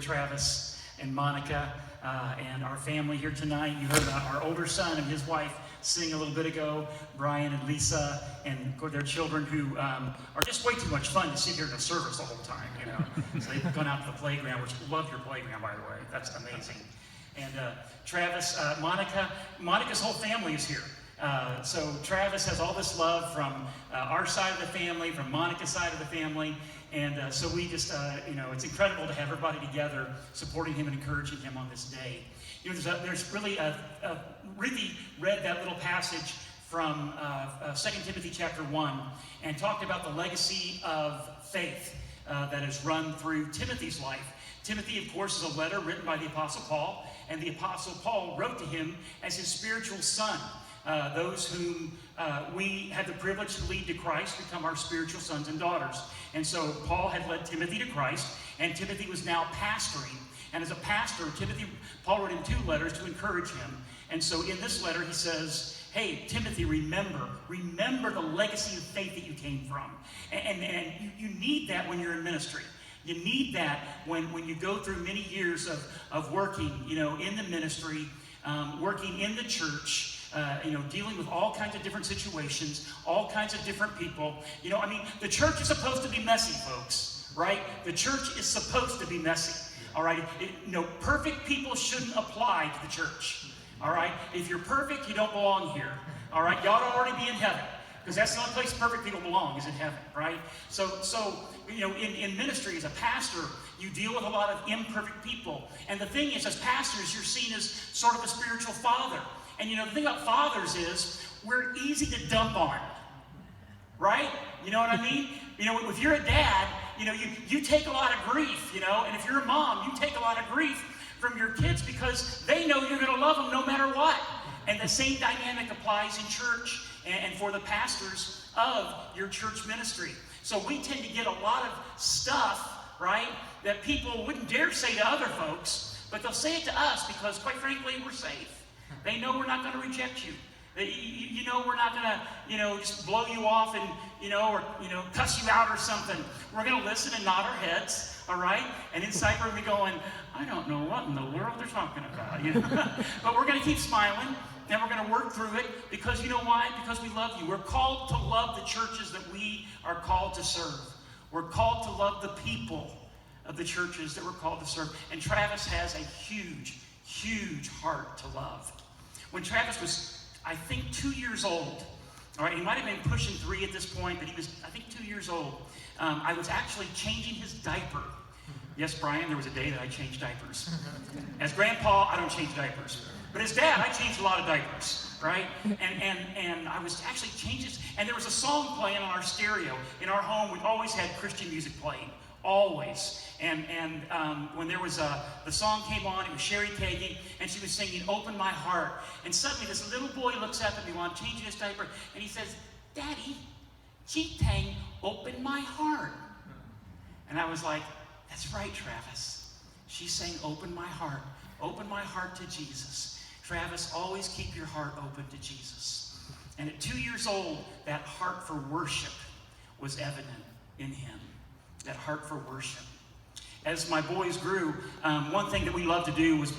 Travis and Monica and our family here tonight. You heard our older son and his wife sing a little bit ago, Brian and Lisa, and their children who are just way too much fun to sit here in a service the whole time, you know. So they've gone out to the playground, which love your playground, by the way. That's amazing. And Travis, Monica's whole family is here. So Travis has all this love from our side of the family, from Monica's side of the family, and so we just, you know, it's incredible to have everybody together supporting him and encouraging him on this day. You know, there's really really read that little passage from 2 Timothy chapter 1 and talked about the legacy of faith that has run through Timothy's life. Timothy, of course, is a letter written by the Apostle Paul, and the Apostle Paul wrote to him as his spiritual son. Those whom we had the privilege to lead to Christ become our spiritual sons and daughters. And so Paul had led Timothy to Christ, and Timothy was now pastoring. And as a pastor, Paul wrote him 2 letters to encourage him. And so in this letter he says, hey, Timothy, remember the legacy of faith that you came from. And you need that when you're in ministry. You need that when you go through many years of working, you know, in the ministry, working in the church, you know, dealing with all kinds of different situations, all kinds of different people. You know, I mean, the church is supposed to be messy, folks, right? The church is supposed to be messy, all right? You know, perfect people shouldn't apply to the church, all right? If you're perfect, you don't belong here, all right? You ought to already be in heaven, because that's the only place perfect people belong, is in heaven, right? So you know, in ministry, as a pastor, you deal with a lot of imperfect people. And the thing is, as pastors, you're seen as sort of a spiritual father. And you know, the thing about fathers is, we're easy to dump on, right? You know what I mean? You know, if you're a dad, you know, you take a lot of grief, you know, and if you're a mom, you take a lot of grief from your kids because they know you're going to love them no matter what. And the same dynamic applies in church and for the pastors of your church ministry. So we tend to get a lot of stuff, right, that people wouldn't dare say to other folks, but they'll say it to us because, quite frankly, we're safe. They know we're not going to reject you. You know we're not going to, you know, just blow you off and, you know, or, you know, cuss you out or something. We're going to listen and nod our heads, all right? And inside we're going to be going, I don't know what in the world they're talking about, you know? But we're going to keep smiling, and we're going to work through it because you know why? Because we love you. We're called to love the churches that we are called to serve. We're called to love the people of the churches that we're called to serve. And Travis has a huge, huge heart to love. When Travis was, I think, 2 years old, all right, he might have been pushing 3 at this point, but he was, I think, 2 years old. I was actually changing his diaper. Yes, Brian, there was a day that I changed diapers. As grandpa, I don't change diapers. But as dad, I changed a lot of diapers, right? And I was actually changing, and there was a song playing on our stereo. In our home, we always had Christian music playing, always. And when there was the song came on, it was Sherry Kagan, and she was singing "Open My Heart." And suddenly this little boy looks up at me while I'm changing his diaper, and he says, "Daddy, Chi-Tang, open my heart." And I was like, that's right, Travis. She's saying, open my heart to Jesus. Travis, always keep your heart open to Jesus. And at 2 years old, that heart for worship was evident in him. That heart for worship. As my boys grew, one thing that we loved to do was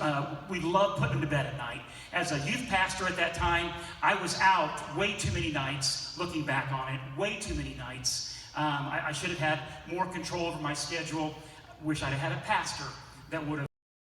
we loved putting them to bed at night. As a youth pastor at that time, I was out way too many nights, looking back on it, way too many nights. I should have had more control over my schedule. Wish I'd have had a pastor that would have